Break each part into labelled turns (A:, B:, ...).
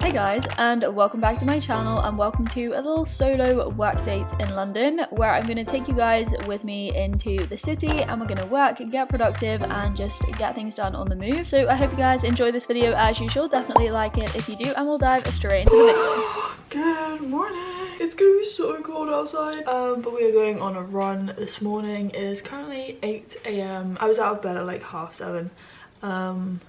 A: Hi guys, and welcome back to my channel, and welcome to a little solo work date in London where I'm going to take you guys with me into the city and we're going to work, get productive and just get things done on the move. So I hope you guys enjoy this video as usual. Definitely like it if you do, and we'll dive straight into the video.
B: Good morning. It's gonna be so cold outside, but we are going on a run this morning. It is currently 8 AM. I was out of bed at like 7:30.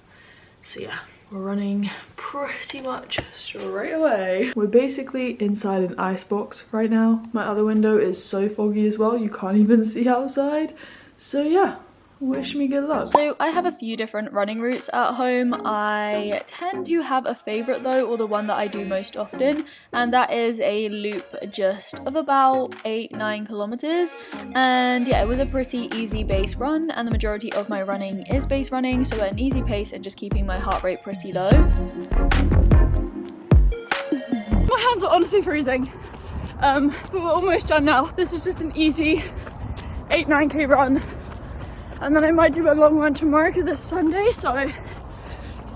B: So yeah, we're running pretty much straight away. We're basically inside an icebox right now. My other window is so foggy as well, you can't even see outside. So yeah, wish me good luck.
A: So I have a few different running routes at home. I tend to have a favourite though, or the one that I do most often, and that is a loop just of about 8-9 kilometers. And yeah, it was a pretty easy base run, and the majority of my running is base running, so at an easy pace and just keeping my heart rate pretty low. My hands are honestly freezing, but we're almost done now. This is just an easy 8-9k run. And then I might do a long run tomorrow because it's Sunday, so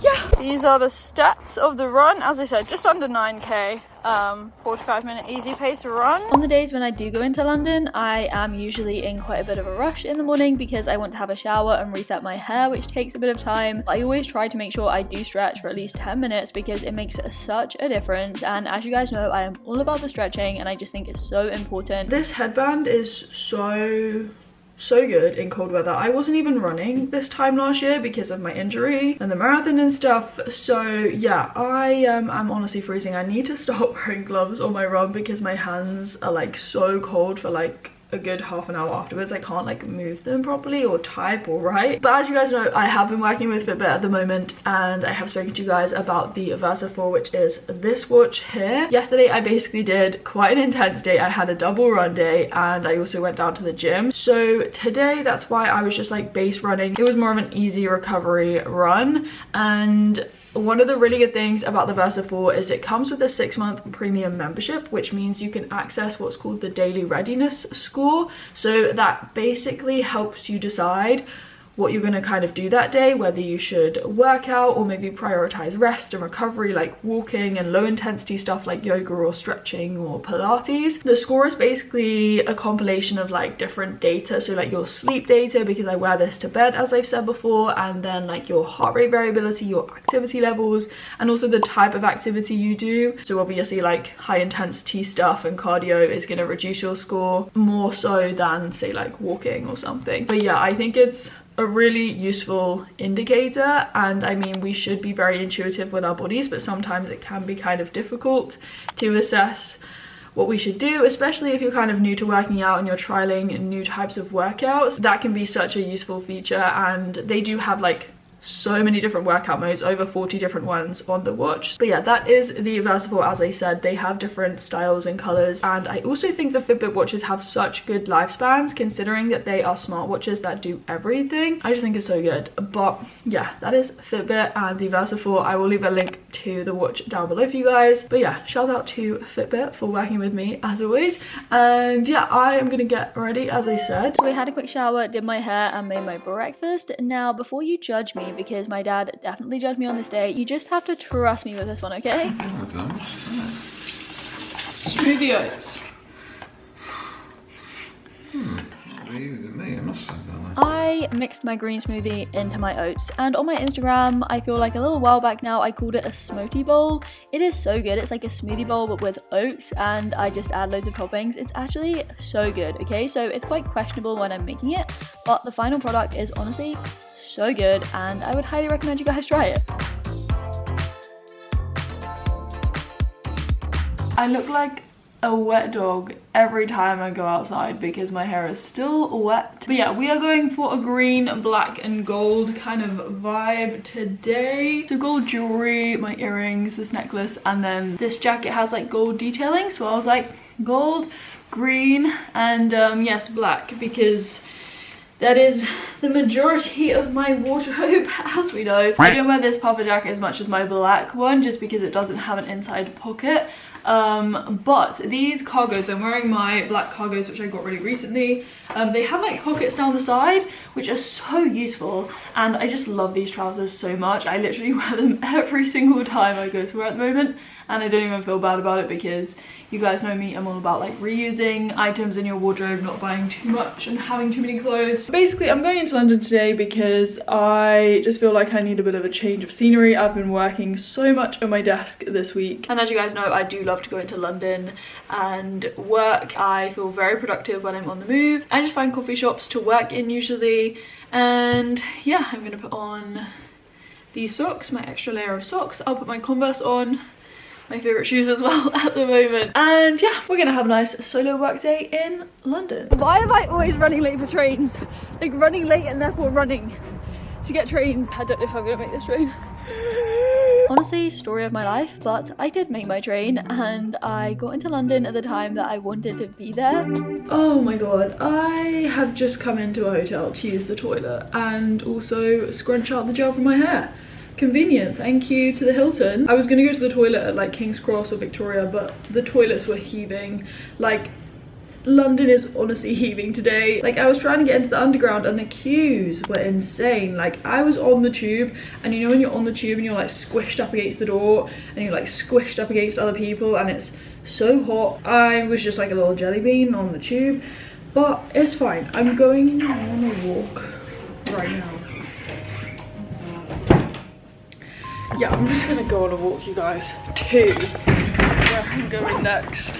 A: yeah. These are the stats of the run. As I said, just under 9k, 45-minute easy pace run. On the days when I do go into London, I am usually in quite a bit of a rush in the morning because I want to have a shower and reset my hair, which takes a bit of time. I always try to make sure I do stretch for at least 10 minutes because it makes such a difference. And as you guys know, I am all about the stretching and I just think it's so important.
B: This headband is so good in cold weather. I wasn't even running this time last year because of my injury and the marathon and stuff, so yeah, I'm honestly freezing. I need to stop wearing gloves on my run because my hands are like so cold for like a good half an hour afterwards. I can't like move them properly or type or write. But as you guys know, I have been working with Fitbit at the moment, and I have spoken to you guys about the Versa 4, which is this watch here. Yesterday I basically did quite an intense day. I had a double run day and I also went down to the gym. So today, that's why I was just like base running. It was more of an easy recovery run, and one of the really good things about the Versa 4 is it comes with a 6-month premium membership, which means you can access what's called the daily readiness score. So that basically helps you decide what you're going to kind of do that day, whether you should work out or maybe prioritize rest and recovery, like walking and low intensity stuff like yoga or stretching or Pilates. The score is basically a compilation of like different data, so like your sleep data, because I wear this to bed as I've said before, and then like your heart rate variability, your activity levels, and also the type of activity you do. So obviously like high intensity stuff and cardio is going to reduce your score more so than say like walking or something. But yeah, I think it's a really useful indicator, and I mean, we should be very intuitive with our bodies, but sometimes it can be kind of difficult to assess what we should do, especially if you're kind of new to working out and you're trialing new types of workouts. That can be such a useful feature, and they do have like so many different workout modes, over 40 different ones on the watch. But yeah, that is the Versa 4. As I said, they have different styles and colors, and I also think the Fitbit watches have such good lifespans considering that they are smartwatches that do everything. I just think it's so good. But yeah, that is Fitbit and the Versa 4. I will leave a link to the watch down below for you guys. But yeah, shout out to Fitbit for working with me as always. And yeah, I am gonna get ready as I said.
A: So I had a quick shower, did my hair and made my breakfast. Now before you judge me, because my dad definitely judged me on this day, you just have to trust me with this one, okay?
B: Smoothie oats.
A: I mixed my green smoothie into my oats, and on my Instagram, I feel like a little while back now, I called it a smoothie bowl. It is so good. It's like a smoothie bowl but with oats, and I just add loads of toppings. It's actually so good, okay? So it's quite questionable when I'm making it, but the final product is honestly so good, and I would highly recommend you guys try it.
B: I look like a wet dog every time I go outside because my hair is still wet. But yeah, we are going for a green, black and gold kind of vibe today. So gold jewelry, my earrings, this necklace, and then this jacket has like gold detailing, so I was like gold, green, and yes, black, because that is the majority of my wardrobe, as we know. I don't wear this puffer jacket as much as my black one just because it doesn't have an inside pocket. But these cargos, I'm wearing my black cargos which I got really recently. They have like pockets down the side which are so useful, and I just love these trousers so much. I literally wear them every single time I go to work at the moment, and I don't even feel bad about it because you guys know me, I'm all about like reusing items in your wardrobe, not buying too much and having too many clothes. Basically, I'm going into London today because I just feel like I need a bit of a change of scenery. I've been working so much on my desk this week, and as you guys know, I do love to go into London and work. I feel very productive when I'm on the move. I just find coffee shops to work in usually, and yeah, I'm gonna put on these socks, my extra layer of socks. I'll put my Converse on, my favourite shoes as well at the moment, and yeah, we're gonna have a nice solo work day in London.
A: Why am I always running late for trains? Like running late and therefore running to get trains. I don't know if I'm gonna make this train. Honestly, story of my life, but I did make my train and I got into London at the time that I wanted to be there.
B: Oh my god, I have just come into a hotel to use the toilet and also scrunch out the gel from my hair. Convenient, thank you to the Hilton. I was gonna go to the toilet at like King's Cross or Victoria, but the toilets were heaving. Like, London is honestly heaving today. Like, I was trying to get into the underground and the queues were insane. Like, I was on the tube, and you know when you're on the tube and you're like squished up against the door and you're like squished up against other people and it's so hot. I was just like a little jelly bean on the tube, but it's fine. I'm going on a walk right now. Yeah, I'm just gonna go on a walk, you guys, to where I'm going next.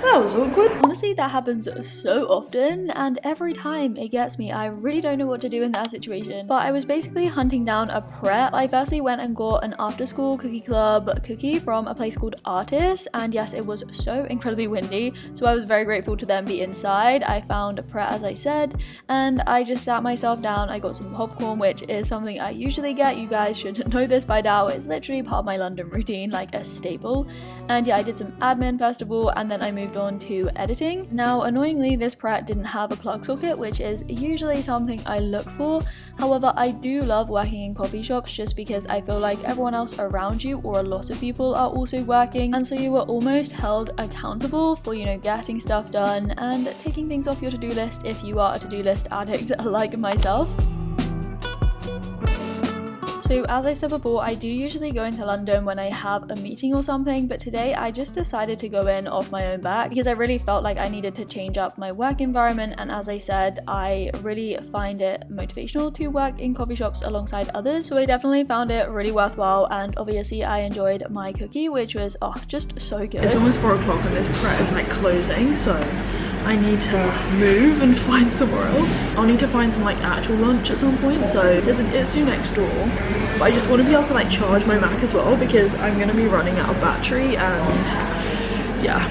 B: That was awkward.
A: Honestly, that happens so often, and every time it gets me. I really don't know what to do in that situation. But I was basically hunting down a prep. I firstly went and got an after school cookie club cookie from a place called Artist, and yes, it was so incredibly windy, so I was very grateful to then be inside. I found a prep, as I said, and I just sat myself down. I got some popcorn, which is something I usually get. You guys should know this by now. It's literally part of my London routine, like a staple. And yeah, I did some admin first of all, and then I moved on to editing. Now, annoyingly, this prep didn't have a plug socket, which is usually something I look for. However, I do love working in coffee shops just because I feel like everyone else around you, or a lot of people, are also working, and so you are almost held accountable for, you know, getting stuff done and taking things off your to-do list if you are a to-do list addict like myself. So as I said before, I do usually go into London when I have a meeting or something, but today I just decided to go in off my own back because I really felt like I needed to change up my work environment, and as I said, I really find it motivational to work in coffee shops alongside others, so I definitely found it really worthwhile, and obviously I enjoyed my cookie, which was just so good.
B: It's almost 4 o'clock and this prep is like closing, so I need to move and find somewhere else. I'll need to find some like actual lunch at some point, so there's an Itsu next door, but I just want to be able to like charge my Mac as well because I'm going to be running out of battery, and yeah,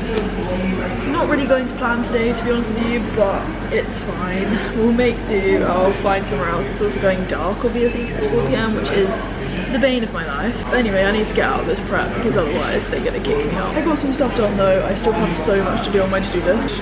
B: not really going to plan today to be honest with you, but it's fine, we'll make do. I'll find somewhere else. It's also going dark obviously because it's 4 PM, which is the bane of my life. But anyway, I need to get out of this prep because otherwise they're gonna kick me out. I got some stuff done though. I still have so much to do on my to-do list.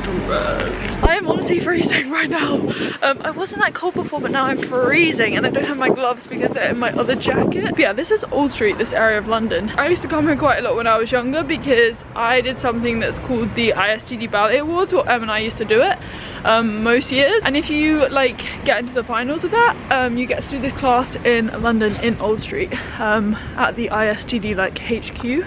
B: I am honestly freezing right now. I wasn't that cold before, but now I'm freezing, and I don't have my gloves because they're in my other jacket. But yeah, this is Old Street, this area of London. I used to come here quite a lot when I was younger because I did something that's called the ISTD Ballet Awards, or Em and I used to do it most years, and if you like get into the finals of that, you get to do this class in London in Old Street at the ISTD like HQ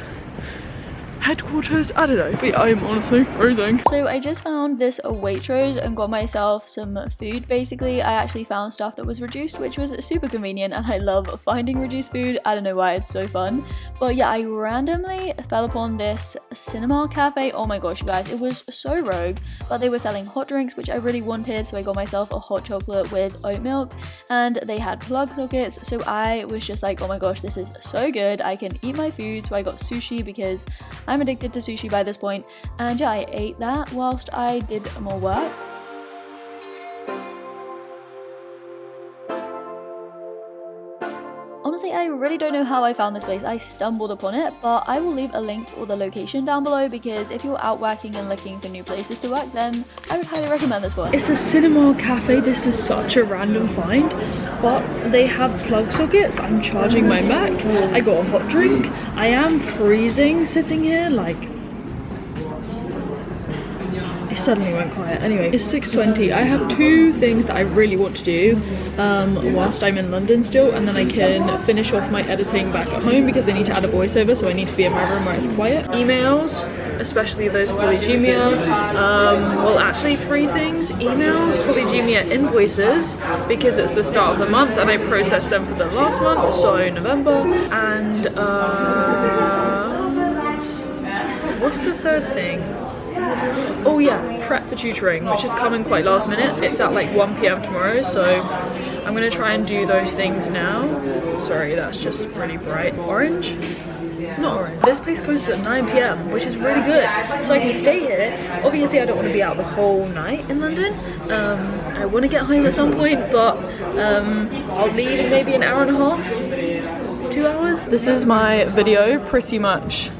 B: headquarters, I don't know, but yeah, I'm honestly freezing.
A: So I just found this Waitrose and got myself some food. Basically, I actually found stuff that was reduced, which was super convenient, and I love finding reduced food. I don't know why, it's so fun. But yeah, I randomly fell upon this cinema cafe. Oh my gosh, you guys, it was so rogue, but they were selling hot drinks, which I really wanted, so I got myself a hot chocolate with oat milk, and they had plug sockets, so I was just like, oh my gosh, this is so good, I can eat my food. So I got sushi because I'm addicted to sushi by this point, and yeah, I ate that whilst I did more work. Honestly, I
C: really don't know how I found this place. I stumbled upon it, but I will leave a link or the location down below, because if you're out working and looking for new places to work, then I would highly recommend this one.
B: It's a cinema cafe. This is such a random find, but they have plug sockets. I'm charging my Mac. I got a hot drink. I am freezing sitting here, like, it suddenly went quiet. Anyway, it's 6:20. I have two things that I really want to do whilst I'm in London still, and then I can finish off my editing back at home because I need to add a voiceover, so I need to be in my room where it's quiet. Emails, especially those Polygemia. Well, actually 3 things. Emails, Polygemia invoices, because it's the start of the month and I processed them for the last month, so November. And what's the third thing? Oh yeah, prep for tutoring, which is coming quite last minute. It's at like 1 PM tomorrow, so I'm gonna try and do those things now. Sorry, that's just really bright orange. Not orange. This place closes at 9 PM, which is really good, so I can stay here. Obviously I don't want to be out the whole night in London. I want to get home at some point, but I'll leave in maybe an hour and a half, 2 hours. This is my video pretty much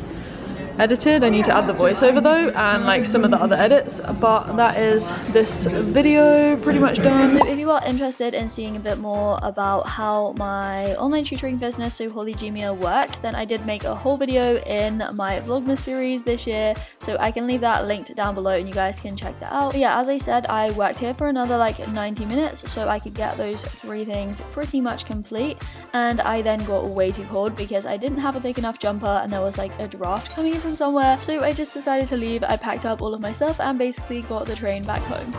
B: edited. I need to add the voiceover though, and like some of the other edits, but that is this video pretty much done.
C: So if you are interested in seeing a bit more about how my online tutoring business, so Polygemia, works, then I did make a whole video in my Vlogmas series this year, so I can leave that linked down below and you guys can check that out. But yeah, as I said, I worked here for another like 90 minutes so I could get those 3 things pretty much complete, and I then got way too cold because I didn't have a thick enough jumper and there was like a draft coming in from somewhere, so I just decided to leave. I packed up all of my stuff and basically got the train back home.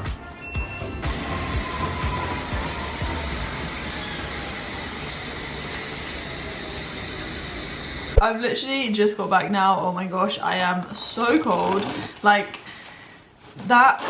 B: I've literally just got back now. Oh my gosh, I am so cold. Like, that,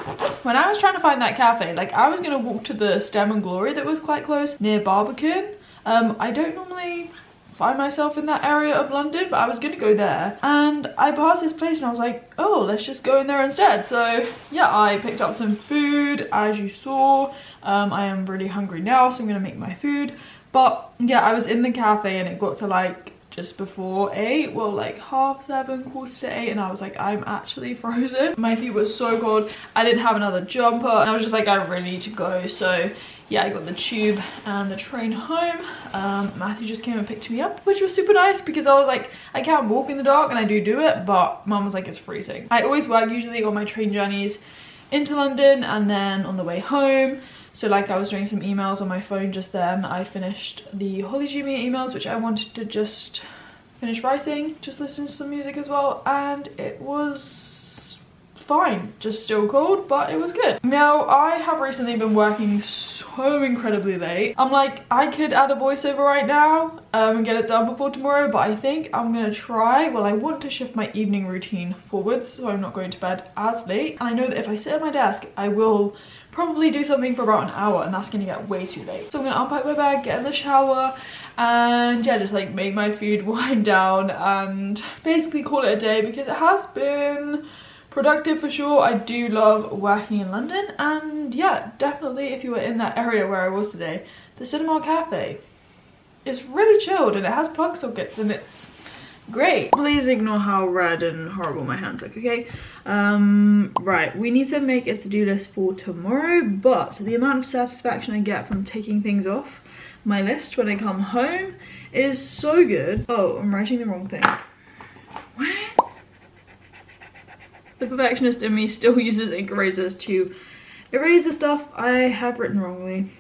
B: when I was trying to find that cafe, like I was gonna walk to the Stem and Glory that was quite close near Barbican. I don't normally find myself in that area of London, but I was gonna go there and I passed this place and I was like, oh, let's just go in there instead. So yeah, I picked up some food as you saw. I am really hungry now, so I'm gonna make my food. But yeah, I was in the cafe and it got to like just before 8, well like 7:30, 8:15, and I was like, I'm actually frozen. My feet were so cold. I didn't have another jumper and I was just like, I really need to go. So yeah, I got the tube and the train home. Matthew just came and picked me up, which was super nice because I was like, I can't walk in the dark, and I do it, but mum was like, it's freezing. I always work usually on my train journeys into London and then on the way home. So like I was doing some emails on my phone just then. I finished the Polygemia emails, which I wanted to just finish writing, just listen to some music as well, and it was fine. Just still cold, but it was good. Now, I have recently been working so incredibly late. I'm like, I could add a voiceover right now and get it done before tomorrow, but I think I'm gonna try, well, I want to shift my evening routine forwards so I'm not going to bed as late. And I know that if I sit at my desk, I will probably do something for about an hour, and that's gonna get way too late. So I'm gonna unpack my bag, get in the shower, and yeah, just like make my food, wind down, and basically call it a day because it has been productive for sure. I do love working in London, and yeah, definitely if you were in that area where I was today, the Cinema Cafe is really chilled and it has plug sockets and it's great. Please ignore how red and horrible my hands look, okay? Right, we need to make a to-do list for tomorrow, but the amount of satisfaction I get from taking things off my list when I come home is so good. Oh, I'm writing the wrong thing. What? The perfectionist in me still uses ink erasers to erase the stuff I have written wrongly.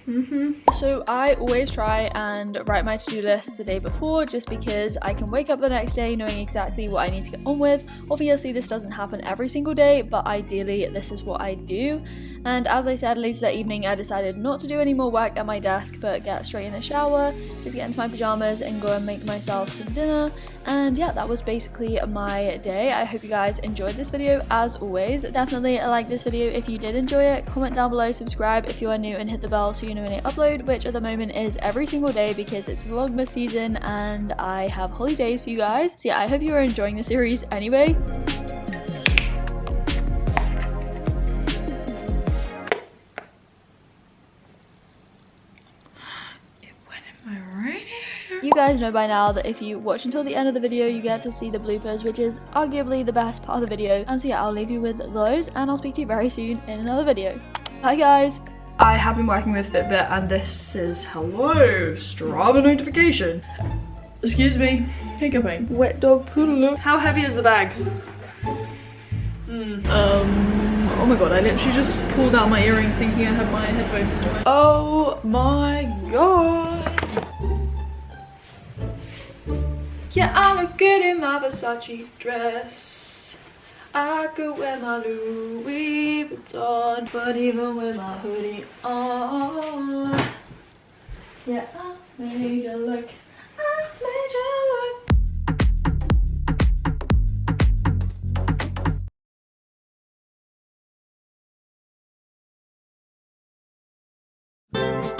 C: So I always try and write my to-do list the day before, just because I can wake up the next day knowing exactly what I need to get on with. Obviously this doesn't happen every single day, but ideally this is what I do. And as I said, later that evening I decided not to do any more work at my desk, but get straight in the shower, just get into my pajamas and go and make myself some dinner. And yeah, that was basically my day. I hope you guys enjoyed this video. As always, definitely like this video if you did enjoy it. Comment down below, subscribe if you are new, and hit the bell so you know when I upload, which at the moment is every single day because it's Vlogmas season and I have holidays for you guys. So yeah, I hope you are enjoying the series anyway. You guys know by now that if you watch until the end of the video, you get to see the bloopers, which is arguably the best part of the video. And so yeah, I'll leave you with those, and I'll speak to you very soon in another video. Bye guys!
B: I have been working with Fitbit, and this is, hello, Strava notification. Excuse me, hiccuping. Wet dog poodle. How heavy is the bag? Oh my god, I literally just pulled out my earring thinking I had my headphones still. Oh my god. Yeah, I look good in my Versace dress. I could wear my Louis Vuitton, but even with my hoodie on, yeah, I made you look. I made you look.